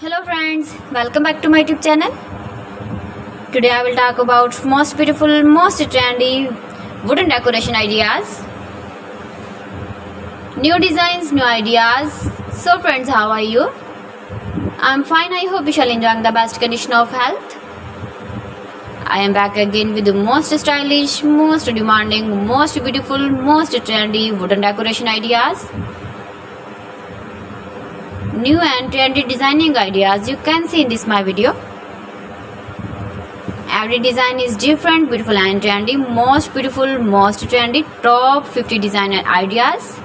Hello friends, welcome back to my YouTube channel. Today I will talk about most beautiful, most trendy wooden decoration ideas. New designs, new ideas. So friends, how are you? I'm fine. I hope you shall enjoy the best condition of health. I am back again with the most stylish, most demanding, most beautiful, most trendy wooden decoration ideas. New and trendy designing ideas you can see in this my video. Every design is different, beautiful and trendy. Most beautiful, most trendy, top 50 designer ideas.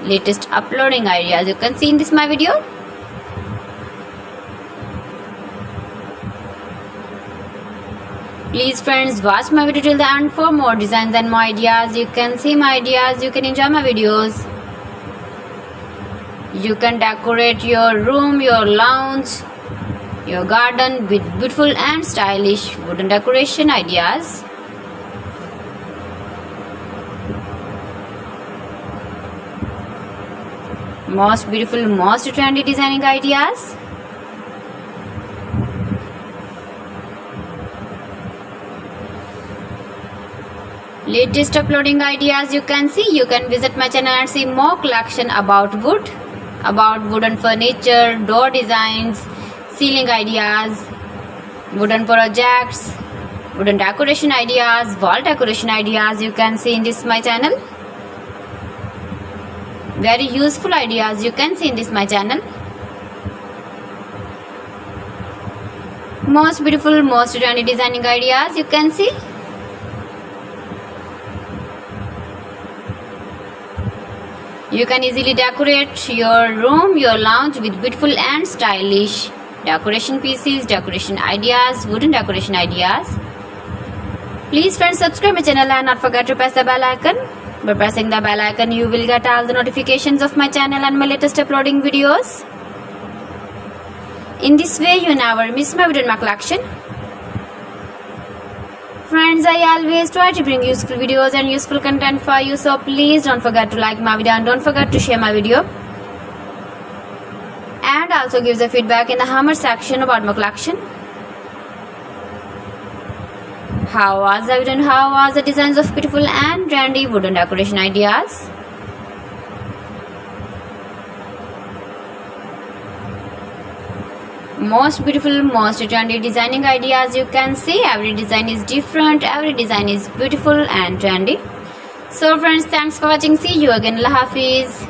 Latest uploading ideas you can see in this my video. Please friends, watch my video till the end for more designs and more ideas. You can see my ideas, you can enjoy my videos. You can decorate your room, your lounge, your garden with beautiful and stylish wooden decoration ideas. Most beautiful, most trendy designing ideas. Latest uploading ideas you can see. You can visit my channel and see more collection about wood, about wooden furniture, door designs, ceiling ideas, wooden projects, wooden decoration ideas, wall decoration ideas you can see in this my channel. Very useful ideas you can see in this my channel. Most beautiful, most trendy designing ideas you can see. You can easily decorate your room, your lounge with beautiful and stylish decoration pieces, decoration ideas, wooden decoration ideas. Please friends, subscribe my channel and not forget to press the bell icon. By pressing the bell icon, you will get all the notifications of my channel and my latest uploading videos. In this way, you never miss my video in my collection. Friends, I always try to bring useful videos and useful content for you, so please don't forget to like my video and don't forget to share my video. And also give the feedback in the comment section about my collection. How was the video and how was the designs of beautiful and trendy wooden decoration ideas? Most beautiful, most trendy designing ideas you can see. Every design is different, every design is beautiful and trendy. So friends, thanks for watching. See you again. Allah Hafiz.